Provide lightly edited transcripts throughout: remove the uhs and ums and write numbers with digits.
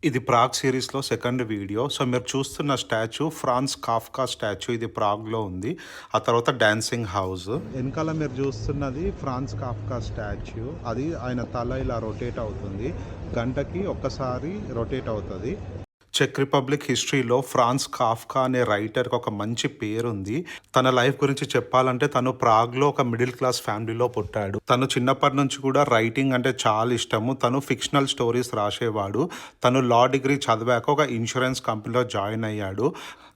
ఇది ప్రాగ్ సిరీస్‌లో second video. So, మీరు చూస్తున్న స్టాచ్యూ ఫ్రాన్స్ కాఫ్కా స్టాచ్యూ. ఇది ప్రాగ్‌లో ఉంది. ఆ తర్వాత డాన్సింగ్ హౌస్. వెనకాల మీరు చూస్తున్నది ఫ్రాన్స్ కాఫ్కా స్టాచ్యూ. అది ఆయన తల ఇలా రొటేట్ అవుతుంది. గంటకి ఒక్కసారి రొటేట్ అవుతది. చెక్ రిపబ్లిక్ హిస్టరీలో ఫ్రాన్స్ కాఫ్కా అనే రైటర్కి ఒక మంచి పేరుంది. తన లైఫ్ గురించి చెప్పాలంటే తను ప్రాగ్లో ఒక మిడిల్ క్లాస్ ఫ్యామిలీలో పుట్టాడు. తను చిన్నప్పటి నుంచి కూడా రైటింగ్ అంటే చాలా ఇష్టము. తను ఫిక్షనల్ స్టోరీస్ రాసేవాడు. తను లా డిగ్రీ చదివాక ఒక ఇన్సూరెన్స్ కంపెనీలో జాయిన్ అయ్యాడు.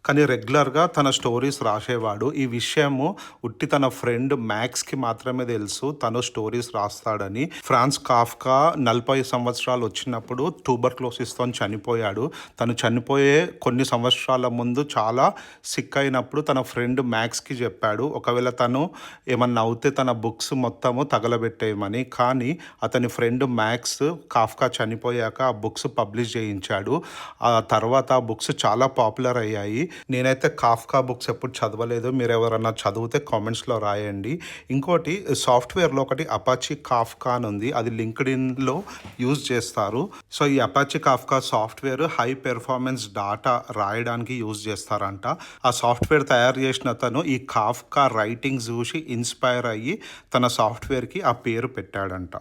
కానీ రెగ్యులర్గా తన స్టోరీస్ రాసేవాడు. ఈ విషయము ఉట్టి తన ఫ్రెండ్ మ్యాక్స్కి మాత్రమే తెలుసు తను స్టోరీస్ రాస్తాడని. ఫ్రాన్స్ కాఫ్కా 40 సంవత్సరాలు వచ్చినప్పుడు ట్యూబర్క్లోసిస్తో చనిపోయాడు. తను చనిపోయే కొన్ని సంవత్సరాల ముందు చాలా సిక్ అయినప్పుడు తన ఫ్రెండ్ మ్యాక్స్కి చెప్పాడు ఒకవేళ తను ఏమన్నా అవుతే తన బుక్స్ మొత్తము తగలబెట్టేయమని. కానీ అతని ఫ్రెండ్ మ్యాక్స్ కాఫ్కా చనిపోయాక ఆ బుక్స్ పబ్లిష్ చేయించాడు. ఆ తర్వాత ఆ బుక్స్ చాలా పాపులర్ అయ్యాయి. నేనైతే కాఫ్కా బుక్స్ ఎప్పుడు చదవలేదు. మీరు ఎవరన్నా చదివితే కామెంట్స్లో రాయండి. ఇంకోటి సాఫ్ట్వేర్లో ఒకటి అపాచీ కాఫ్కా అని ఉంది. అది లింక్డ్ఇన్లో యూజ్ చేస్తారు. సో ఈ Apache Kafka software high performance data రాయడానికి యూజ్ చేస్తారంట. ఆ సాఫ్ట్వేర్ తయారు చేసిన తను ఈ కాఫ్కా రైటింగ్ చూసి ఇన్స్పైర్ అయ్యి తన సాఫ్ట్వేర్కి ఆ పేరు పెట్టాడంట.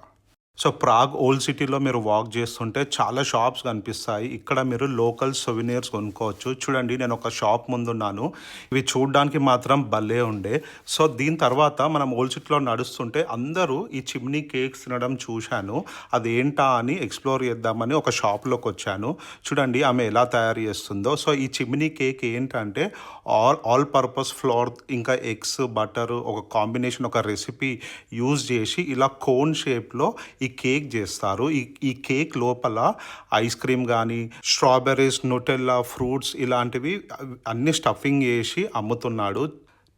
సో ప్రాగ్ ఓల్డ్ సిటీలో మీరు వాక్ చేస్తుంటే చాలా షాప్స్ కనిపిస్తాయి. ఇక్కడ మీరు లోకల్ సొవినియర్స్ కొనుక్కోవచ్చు. చూడండి, నేను ఒక షాప్ ముందున్నాను. ఇవి చూడడానికి మాత్రం భలే ఉండే. సో దీని తర్వాత మనం ఓల్డ్ సిటీలో నడుస్తుంటే అందరూ ఈ చిమ్నీ కేక్స్ తినడం చూశాను. అది ఏంటా అని ఎక్స్ప్లోర్ చేద్దామని ఒక షాప్లోకి వచ్చాను. చూడండి ఆమె ఎలా తయారు చేస్తుందో. సో ఈ చిమ్నీ కేక్ ఏంటంటే ఆల్ పర్పస్ ఫ్లోర్ ఇంకా ఎగ్స్ బటర్ ఒక కాంబినేషన్ ఒక రెసిపీ యూజ్ చేసి ఇలా కోన్ షేప్లో ఈ కేక్ చేస్తారు. ఈ కేక్ లోపల ఐస్ క్రీమ్ కానీ స్ట్రాబెర్రీస్ న్యూటెల్లా ఫ్రూట్స్ ఇలాంటివి అన్ని స్టఫింగ్ చేసి అమ్ముతున్నాడు.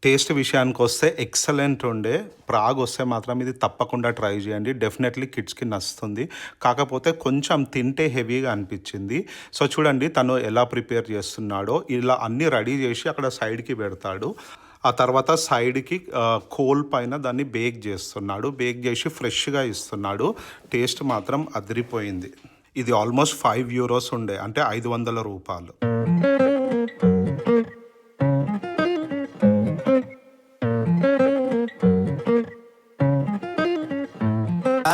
టేస్ట్ విషయానికి వస్తే ఎక్సలెంట్ ఉండే. ప్రాగ్ వస్తే మాత్రం ఇది తప్పకుండా ట్రై చేయండి. డెఫినెట్లీ కిడ్స్కి నచ్చుతుంది. కాకపోతే కొంచెం తింటే హెవీగా అనిపించింది. సో చూడండి తను ఎలా ప్రిపేర్ చేస్తున్నాడో. ఇలా అన్నీ రెడీ చేసి అక్కడ సైడ్కి పెడతాడు. ఆ తర్వాత సైడ్కి కోల్ పైన దాన్ని బేక్ చేస్తున్నాడు. బేక్ చేసి ఫ్రెష్గా ఇస్తున్నాడు. టేస్ట్ మాత్రం అదిరిపోయింది. ఇది ఆల్మోస్ట్ 5 యూరోస్ ఉండే, అంటే 500 రూపాయలు.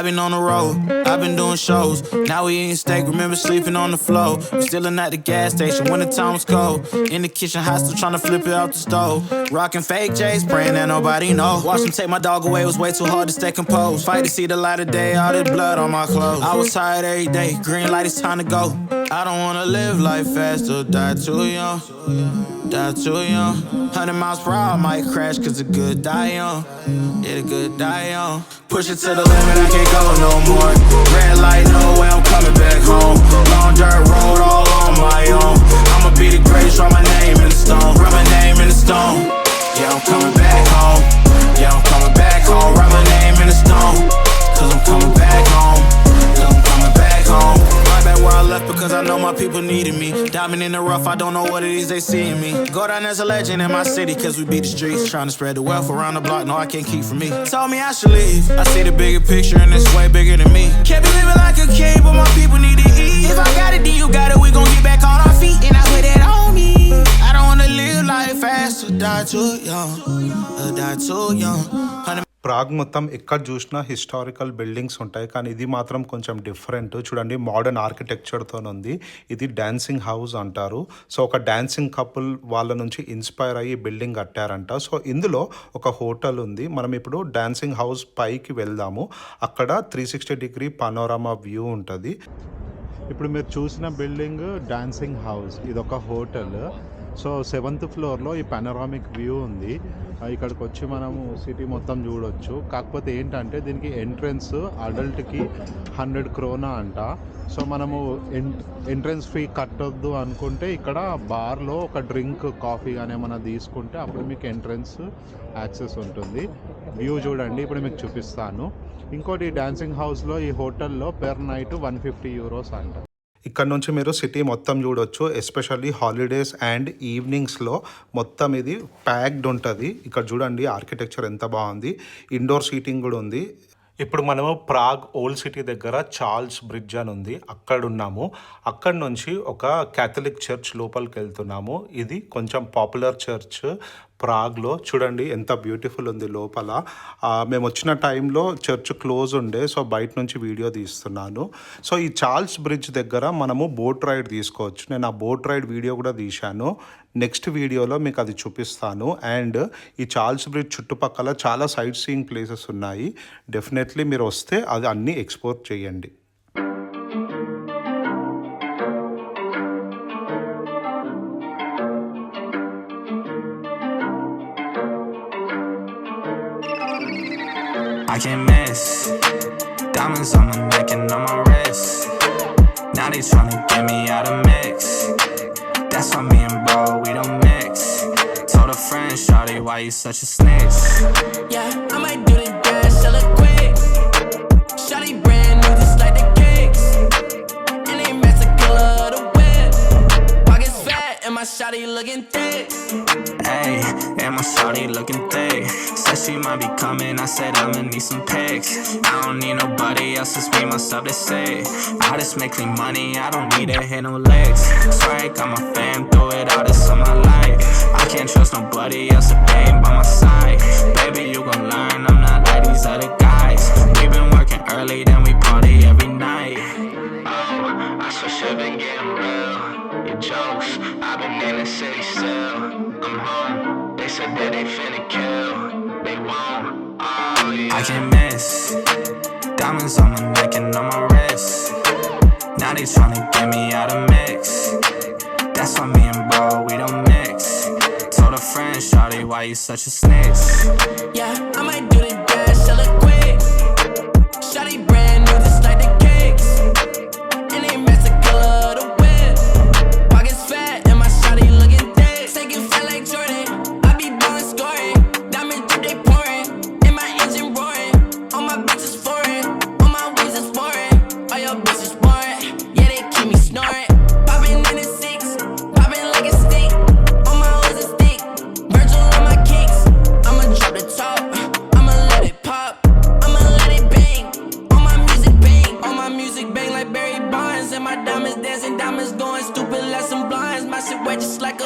I've been on the road, I've been doing shows. Now we eating steak, remember sleeping on the floor. We stillin' at the gas station when the time was cold. In the kitchen, hot still tryna flip it out the stove. Rockin' fake J's, praying that nobody know. Watch them take my dog away, it was way too hard to stay composed. Fight to see the light of day, all this blood on my clothes. I was tired every day, green light, it's time to go. I don't wanna live life fast or die too young. Die too young. 100 miles per hour, I might crash cause the good die young. Yeah, the good die young. Push it to the limit, I can't go no more. Red light, no way, I'm coming back home. Long dirt road, all on my own. I'ma be the greatest, write my name in the stone. Write my name in the stone. Yeah, I'm coming back home. Yeah, I'm coming back home. Write my name in the stone. Cause I'm coming back home. Cause I'm coming back home. Right back where I left because I know my people needed me. Diamond in the rough, I don't know what it is they see in me. Go down as a legend in my city cause we beat the streets. Trying to spread the wealth around the block, no I can't keep from me. Told me I should leave. I see the bigger picture and it's way bigger than me. Can't be living like a king but my people need to eat. If I got it then you got it, we gon' get back on our feet. And I put that on me. I don't wanna live life fast or die too young. Or die too young. Prague మొత్తం ఎక్కడ చూసినా historical buildings ఉంటాయి, కానీ ఇది మాత్రం కొంచెం different. చూడండి modern ఆర్కిటెక్చర్తో ఉంది. ఇది డాన్సింగ్ హౌస్ అంటారు. సో ఒక డాన్సింగ్ కపుల్ వాళ్ళ నుంచి ఇన్స్పైర్ అయ్యి బిల్డింగ్ కట్టారంట. సో ఇందులో ఒక హోటల్ ఉంది. మనం ఇప్పుడు డాన్సింగ్ హౌస్ పైకి వెళ్దాము. అక్కడ 360 డిగ్రీ పనోరామా వ్యూ ఉంటుంది. ఇప్పుడు మీరు చూసిన బిల్డింగ్ డాన్సింగ్ హౌస్, ఇది ఒక హోటల్. సో 7th ఫ్లోర్లో ఈ పనోరామిక్ వ్యూ ఉంది. ఇక్కడికి వచ్చి మనము సిటీ మొత్తం చూడొచ్చు. కాకపోతే ఏంటంటే దీనికి ఎంట్రన్స్ అడల్ట్కి 100 క్రోనా అంట. సో మనము ఎంట్రన్స్ ఫీ కట్టొద్దు అనుకుంటే ఇక్కడ బార్లో ఒక డ్రింక్ కాఫీ కానీ ఏమైనా తీసుకుంటే అప్పుడు మీకు ఎంట్రన్స్ యాక్సెస్ ఉంటుంది. వ్యూ చూడండి, ఇప్పుడు మీకు చూపిస్తాను. ఇంకోటి డాన్సింగ్ హౌస్లో ఈ హోటల్లో పెర్ నైట్ 150 యూరోస్ అంట. ఇక్కడ నుంచి మీరు సిటీ మొత్తం చూడొచ్చు. ఎస్పెషల్లీ హాలిడేస్ అండ్ ఈవినింగ్స్లో మొత్తం ఇది ప్యాక్డ్ ఉంటుంది. ఇక్కడ చూడండి ఆర్కిటెక్చర్ ఎంత బాగుంది. ఇండోర్ సీటింగ్ కూడా ఉంది. ఇప్పుడు మనము ప్రాగ్ ఓల్డ్ సిటీ దగ్గర చార్ల్స్ బ్రిడ్జ్ అని ఉంది, అక్కడ ఉన్నాము. అక్కడ నుంచి ఒక క్యాథలిక్ చర్చ్ లోపలికి వెళ్తున్నాము. ఇది కొంచెం పాపులర్ చర్చ్ ప్రాగ్లో. చూడండి ఎంత బ్యూటిఫుల్ ఉంది లోపల. మేము వచ్చిన టైంలో చర్చ్ క్లోజ్ ఉండే, సో బయట నుంచి వీడియో తీస్తున్నాను. సో ఈ చార్ల్స్ బ్రిడ్జ్ దగ్గర మనము బోట్ రైడ్ తీసుకోవచ్చు. నేను ఆ బోట్ రైడ్ వీడియో కూడా తీశాను. నెక్స్ట్ వీడియోలో మీకు అది చూపిస్తాను. అండ్ ఈ చార్ల్స్ బ్రిడ్జ్ చుట్టుపక్కల చాలా సైట్ సీయింగ్ ప్లేసెస్ ఉన్నాయి. డెఫినెట్లీ మీరు వస్తే అది అన్నీ ఎక్స్ప్లోర్ చేయండి. I can't miss. Diamonds on my neck and on my wrist. Now they tryna get me out of mix. That's why me and bro, we don't mix. Told a friend, shawty, why you such a snitch? Yeah, I might do the dash, sell it quick. Shawty brand new, just like the kicks. And they match the color of the whip. Pockets fat and my shawty looking thick. Hey, and my shawty looking thick. Said she might be coming, I said I'ma need some pics. I don't need nobody else, just me, myself, to say. I just make clean money, I don't need to hit no legs. Swear I got my fam, throw it all, this on my life. I can't trust nobody else if they ain't by my side. Baby, you gon' learn, I'm not like these other guys. We been working early, then we party every night. Oh, I swear shit been getting real. Your jokes, I've been in the city still. I'm home, they said that they finna kill. They won't, oh yeah. I can't miss. Diamonds on my neck and on my wrist. Now they tryna get me out of mix. That's why me and bro, we don't mix. Told a friend, shawty, why you such a snitch? Yeah, I might do the dash, sell it quick. Shawty brand new, just like the kicks. And they match the color of the whip. Pockets fat and my shawty looking thick. Taking fat like Jordan, I be ballin' scoring. Diamonds drip, they pouring, and my engine roaring. All my bitches foreign, all my ways is foreign. All your bitches boring, yeah they keep me snoring. Poppin' in the six, poppin' like a stick. All my hoes is thick, Virgil on my kicks. I'ma drop the top, I'ma let it pop, I'ma let it bang. All my music bang like Barry Bonds. And my diamonds dancing, diamonds going stupid like some blinds. My shit wet just like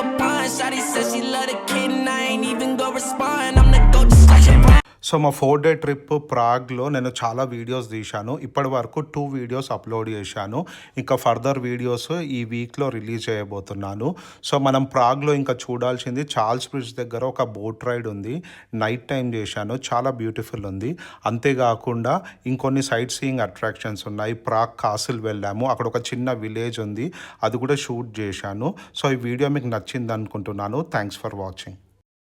a pond. Shawty said she love the kid and I ain't even go respond. I'm the GOAT just like LeBron. So మా 4-day trip ప్రాగ్లో నేను చాలా videos తీశాను. ఇప్పటి వరకు 2 videos upload చేశాను. ఇంకా further videos ఈ వీక్లో రిలీజ్ చేయబోతున్నాను. సో మనం ప్రాగ్లో ఇంకా చూడాల్సింది చార్ల్స్ బ్రిడ్జ్ దగ్గర ఒక బోట్ రైడ్ ఉంది. నైట్ టైం చేశాను, చాలా బ్యూటిఫుల్ ఉంది. అంతేకాకుండా ఇంకొన్ని సైట్ సీయింగ్ అట్రాక్షన్స్ ఉన్నాయి. ప్రాగ్ కాసిల్ వెళ్ళాము, అక్కడ ఒక చిన్న విలేజ్ ఉంది, అది కూడా షూట్ చేశాను. సో ఈ వీడియో మీకు నచ్చింది అనుకుంటున్నాను. Thanks for watching.